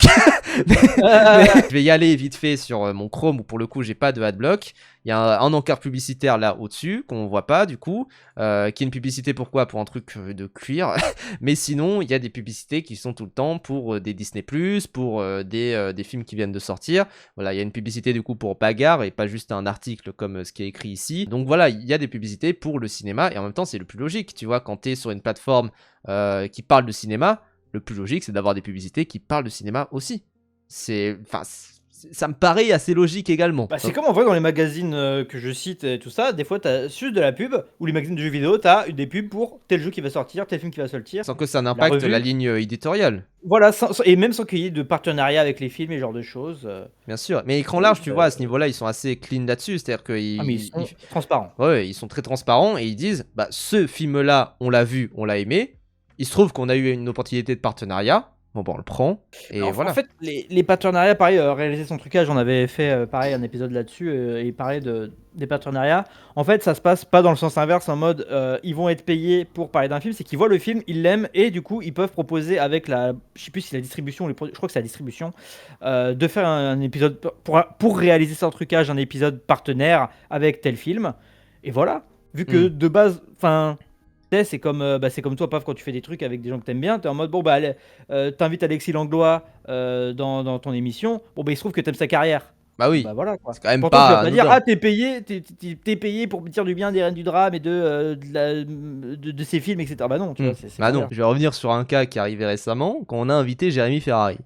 Mais je vais y aller vite fait sur mon Chrome où pour le coup j'ai pas de adblock. Il y a un encart publicitaire là au-dessus qu'on voit pas du coup, qui est une publicité pourquoi? Pour un truc de cuir. Mais sinon il y a des publicités qui sont tout le temps pour des Disney+, pour des films qui viennent de sortir. Voilà, il y a une publicité du coup pour Bagarre et pas juste un article comme ce qui est écrit ici. Donc voilà, il y a des publicités pour le cinéma et en même temps c'est le plus logique. Tu vois, quand tu es sur une plateforme qui parle de cinéma, le plus logique, c'est d'avoir des publicités qui parlent de cinéma aussi. Ça me paraît assez logique également. Bah, c'est comme en vrai dans les magazines que je cite et tout ça, des fois t'as juste de la pub, ou les magazines de jeux vidéo, t'as des pubs pour tel jeu qui va sortir, tel film qui va sortir. Sans que ça n'impacte revue. la ligne éditoriale. Voilà, et même sans qu'il y ait de partenariat avec les films et ce genre de choses. Bien sûr. Mais écran large, tu vois, à ce niveau-là, ils sont assez clean là-dessus. C'est-à-dire Ah, mais ils sont qu'ils. transparents. Ouais, ils sont très transparents et ils disent bah, ce film-là, on l'a vu, on l'a aimé. Il se trouve qu'on a eu une opportunité de partenariat. Bon, on le prend. Et voilà. En fait, les partenariats, pareil, réaliser son trucage, on avait fait pareil un épisode là-dessus et pareil des partenariats. En fait, ça se passe pas dans le sens inverse en mode ils vont être payés pour parler d'un film, c'est qu'ils voient le film, ils l'aiment et du coup ils peuvent proposer avec la, je sais plus si la distribution, je crois que c'est la distribution, de faire un épisode pour réaliser son trucage, un épisode partenaire avec tel film. Et voilà, vu que de base, enfin. C'est comme toi, Paf, quand tu fais des trucs avec des gens que t'aimes bien, t'es en mode bon, bah, allez, t'invites Alexis Langlois dans ton émission, bon, bah, il se trouve que t'aimes sa carrière. Bah oui. Bah voilà quoi. C'est quand même Pourtant, tu vas pas pas dire, anodin. ah, t'es payé pour me dire du bien des Reines du Drame et de ses films, etc. Bah non, tu vois, c'est Bah pas non, bien. je vais revenir sur un cas qui est arrivé récemment, quand on a invité Jérémy Ferrari.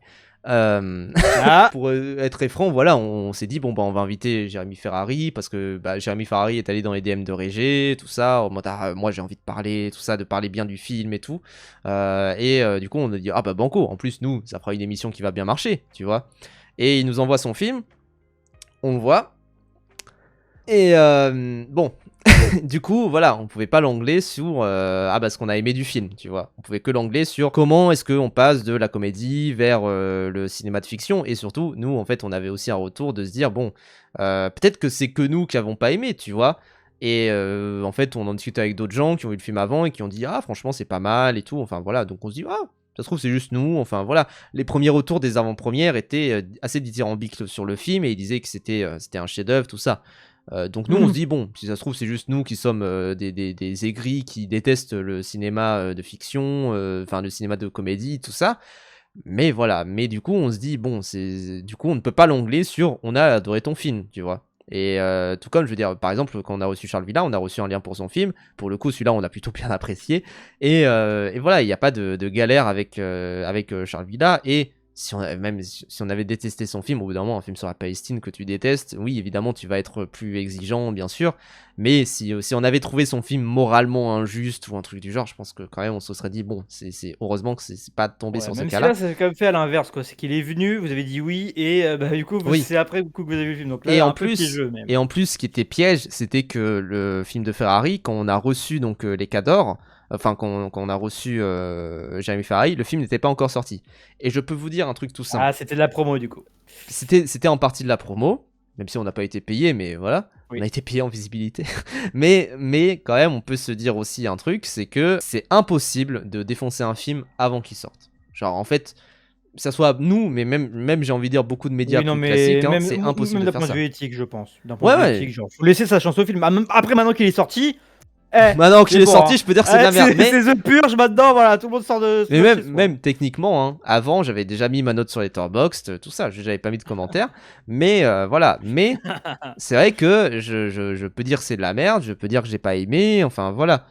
Ah, Pour être très franc, voilà, on s'est dit bon bah on va inviter Jérémy Ferrari parce que bah, Jérémy Ferrari est allé dans les DM de Régé, tout ça, en mode ah, moi j'ai envie de parler, tout ça, de parler bien du film et tout. Du coup on a dit ah bah banco, en plus nous ça fera une émission qui va bien marcher, tu vois. Et il nous envoie son film, on le voit. Et bon, du coup, voilà, on pouvait pas l'angler sur ce qu'on a aimé du film, tu vois. On pouvait que l'angler sur comment est-ce qu'on passe de la comédie vers le cinéma de fiction. Et surtout, nous, en fait, on avait aussi un retour de se dire, bon, peut-être que c'est que nous qui avons pas aimé, tu vois. Et en fait, on en discutait avec d'autres gens qui ont vu le film avant et qui ont dit, ah, franchement, c'est pas mal et tout. Enfin, voilà, donc on se dit, ah. Ça se trouve, c'est juste nous. Enfin, voilà. Les premiers retours des avant-premières étaient assez dithyrambiques sur le film et ils disaient que c'était un chef-d'œuvre, tout ça. Donc nous on se dit bon, si ça se trouve c'est juste nous qui sommes des aigris qui détestent le cinéma de fiction, enfin le cinéma de comédie, tout ça. Mais voilà, mais du coup on se dit bon, du coup on ne peut pas l'ongler sur on a adoré ton film, tu vois. Et tout comme je veux dire, par exemple quand on a reçu Charles Villa, on a reçu un lien pour son film. Pour le coup celui-là on a plutôt bien apprécié. Et voilà, il n'y a pas de galère avec Charles Villa et si on avait détesté son film, au bout d'un moment, un film sur la Palestine que tu détestes, oui, évidemment, tu vas être plus exigeant, bien sûr. Mais si on avait trouvé son film moralement injuste ou un truc du genre, je pense que quand même, on se serait dit, bon, c'est heureusement que c'est pas tombé sur ce même si cas-là. là, c'est quand même fait à l'inverse, quoi. C'est qu'il est venu, vous avez dit oui, et du coup, Oui. c'est après coup que vous avez vu le film. Donc là, Et un en peu plus, piégeux, même. et en plus, ce qui était piège, c'était que le film de Ferrari, quand on a reçu donc les Cadors, enfin quand on a reçu Jérémy Ferrari, le film n'était pas encore sorti. Et je peux vous dire un truc tout simple. Ah, c'était de la promo, du coup. C'était en partie de la promo, même si on n'a pas été payé, mais voilà, Oui. on a été payé en visibilité. mais quand même, on peut se dire aussi un truc, c'est que c'est impossible de défoncer un film avant qu'il sorte. Genre en fait, ça soit nous, mais même j'ai envie de dire beaucoup de médias Oui, non, plus mais classiques, hein, même, c'est même impossible de d'un faire point ça. de vue éthique, je pense. D'un point de Ouais, vue éthique, genre, faut laisser sa chance au film. Après, maintenant qu'il est sorti, Maintenant qu'il c'est est bon, sorti, hein. je peux dire que c'est de la merde. Mais, C'est The Purge maintenant, voilà, tout le monde sort de. mais chez soi. même techniquement, hein, avant j'avais déjà mis ma note sur Letterboxd, tout ça, j'avais pas mis de commentaires. Mais voilà, mais c'est vrai que je peux dire que c'est de la merde, je peux dire que j'ai pas aimé, enfin voilà.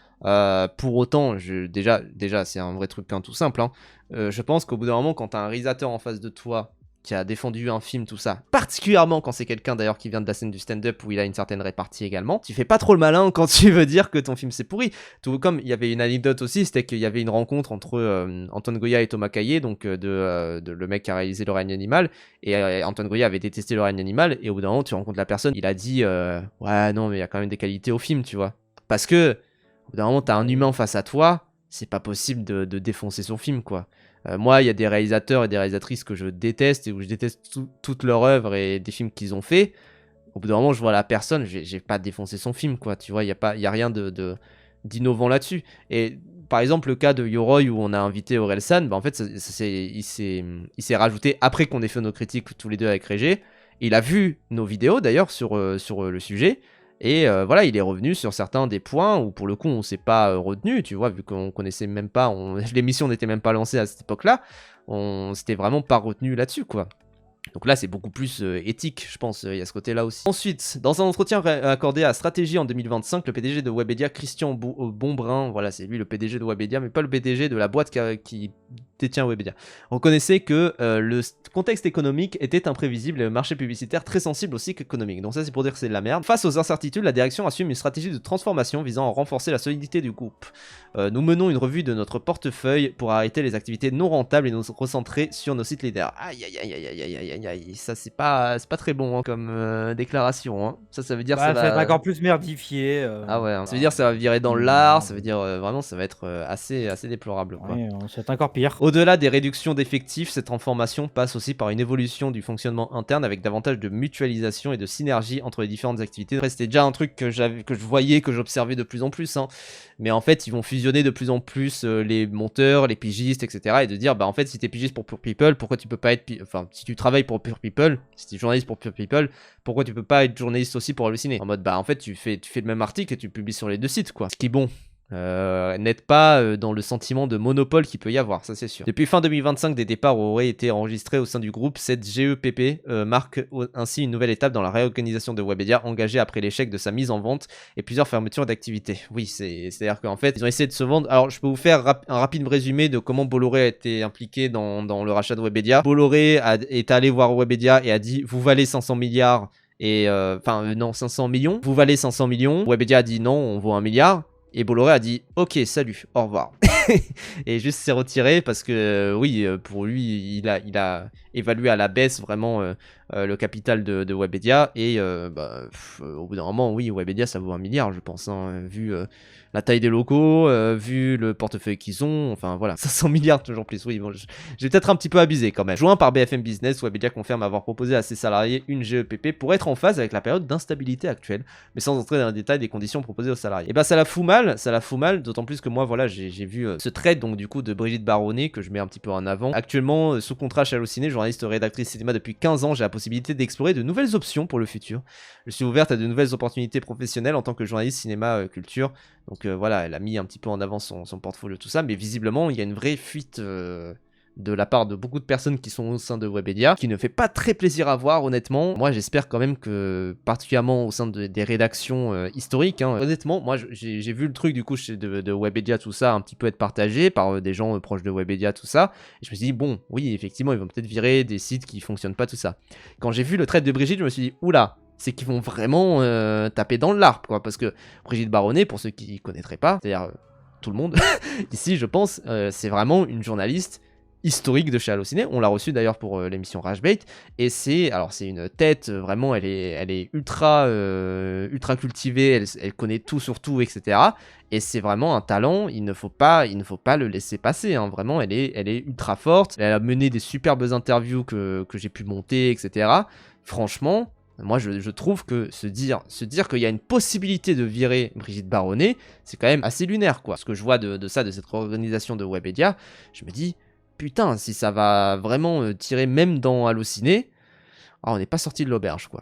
Pour autant, déjà c'est un vrai truc tout simple. Hein. Je pense qu'au bout d'un moment, quand t'as un réalisateur en face de toi qui a défendu un film, tout ça, particulièrement quand c'est quelqu'un d'ailleurs qui vient de la scène du stand-up où il a une certaine répartie également, tu fais pas trop le malin quand tu veux dire que ton film c'est pourri. Tout comme il y avait une anecdote aussi, c'était qu'il y avait une rencontre entre Antoine Goya et Thomas Caillet, donc de le mec qui a réalisé Le règne animal, et Antoine Goya avait détesté Le règne animal, et au bout d'un moment tu rencontres la personne, il a dit ouais non mais il y a quand même des qualités au film, tu vois. Parce que au bout d'un moment t'as un humain face à toi, c'est pas possible de défoncer son film quoi. Moi, il y a des réalisateurs et des réalisatrices que je déteste et où je déteste toute leur œuvre et des films qu'ils ont fait. Au bout d'un moment, je vois la personne, j'ai pas défoncé son film, quoi. Tu vois, il y a rien d'innovant là-dessus. Et par exemple, le cas de Yoroi où on a invité Orelsan, bah en fait, il s'est rajouté après qu'on ait fait nos critiques tous les deux avec Régé. Il a vu nos vidéos d'ailleurs sur le sujet. Et voilà, il est revenu sur certains des points où pour le coup on s'est pas retenu, tu vois, vu qu'on connaissait même pas, l'émission n'était même pas lancée à cette époque-là, on s'était vraiment pas retenu là-dessus, quoi. Donc là, c'est beaucoup plus éthique, je pense, il y a ce côté-là aussi. Ensuite, dans un entretien accordé à Stratégie en 2025, le PDG de Webedia, Christian Bonbrun, voilà, c'est lui le PDG de Webedia, mais pas le PDG de la boîte qui détient Webedia, reconnaissait que le contexte économique était imprévisible et le marché publicitaire très sensible au cycle économique. Donc ça, c'est pour dire que c'est de la merde. Face aux incertitudes, la direction assume une stratégie de transformation visant à renforcer la solidité du groupe. Nous menons une revue de notre portefeuille pour arrêter les activités non rentables et nous recentrer sur nos sites leaders. Aïe aïe aïe aïe aïe aïe aïe aïe, ça c'est pas très bon hein, comme déclaration. Hein. Ça veut dire Bah, ça ça va être va... encore plus merdifié. Ah ouais, hein. Ça veut dire ça va virer dans l'art, ça veut dire vraiment ça va être assez déplorable. Quoi. Ouais, c'est encore pire. Au-delà des réductions d'effectifs, cette transformation passe aussi par une évolution du fonctionnement interne avec davantage de mutualisation et de synergie entre les différentes activités. Après c'était déjà un truc que je voyais, que j'observais de plus en plus, hein. Mais en fait ils vont fusionner de plus en plus les monteurs, les pigistes, etc. Et de dire bah en fait si t'es pigiste pour Pure People, pourquoi tu peux pas être... Enfin si tu travailles pour Pure People, si t'es journaliste pour Pure People, pourquoi tu peux pas être journaliste aussi pour Halluciné? En mode bah en fait tu fais le même article et tu publies sur les deux sites quoi. Ce qui est bon. N'êtes pas dans le sentiment de monopole qu'il peut y avoir, ça c'est sûr. Depuis fin 2025, des départs auraient été enregistrés au sein du groupe. Cette GEPP marque ainsi une nouvelle étape dans la réorganisation de Webedia, engagée après l'échec de sa mise en vente et plusieurs fermetures d'activités. Oui, c'est-à-dire qu'en fait, ils ont essayé de se vendre. Alors, je peux vous faire un rapide résumé de comment Bolloré a été impliqué dans le rachat de Webedia. Bolloré est allé voir Webedia et a dit « Vous valez 500 milliards » et... non, 500 millions. Vous valez 500 millions. Webedia a dit « Non, on vaut 1 milliard ». Et Bolloré a dit « Ok, salut, au revoir ». Et juste s'est retiré parce que, oui, pour lui, il a évalué à la baisse vraiment le capital de Webedia. Et au bout d'un moment, oui, Webedia, ça vaut 1 milliard, je pense, hein, vu la taille des locaux, vu le portefeuille qu'ils ont. Enfin, voilà, 500 milliards, toujours plus. Oui, bon, j'ai peut-être un petit peu abusé quand même. Joint par BFM Business, Webedia confirme avoir proposé à ses salariés une GEPP pour être en phase avec la période d'instabilité actuelle, mais sans entrer dans le détail des conditions proposées aux salariés. Et bah, ça la fout mal, d'autant plus que moi, voilà, j'ai vu ce trade donc du coup de Brigitte Baronnet que je mets un petit peu en avant. Actuellement sous contrat chez Allociné, journaliste rédactrice cinéma depuis 15 ans, j'ai la possibilité d'explorer de nouvelles options pour le futur. Je suis ouverte à de nouvelles opportunités professionnelles en tant que journaliste cinéma culture. Donc voilà, elle a mis un petit peu en avant son portfolio tout ça, mais visiblement il y a une vraie fuite de la part de beaucoup de personnes qui sont au sein de Webedia, qui ne fait pas très plaisir à voir honnêtement. Moi j'espère quand même que, particulièrement au sein des rédactions historiques, hein, honnêtement, moi j'ai vu le truc du coup de Webedia tout ça un petit peu être partagé par des gens proches de Webedia tout ça, et je me suis dit bon, oui effectivement ils vont peut-être virer des sites qui fonctionnent pas tout ça. Quand j'ai vu le trade de Brigitte, je me suis dit oula, c'est qu'ils vont vraiment taper dans l'arbre quoi, parce que Brigitte Baronnet, pour ceux qui connaîtraient pas, c'est-à-dire tout le monde ici je pense, c'est vraiment une journaliste historique de chez Allociné. On l'a reçu d'ailleurs pour l'émission Ragebait, et c'est une tête vraiment, elle est ultra cultivée, elle connaît tout sur tout, etc. Et c'est vraiment un talent, il ne faut pas le laisser passer, hein. Vraiment elle est ultra forte, elle a mené des superbes interviews que j'ai pu monter, etc. Franchement, moi je trouve que se dire qu'il y a une possibilité de virer Brigitte Baronnet, c'est quand même assez lunaire quoi. Ce que je vois de cette organisation de Webedia, je me dis putain, si ça va vraiment tirer même dans Allociné, on n'est pas sorti de l'auberge quoi.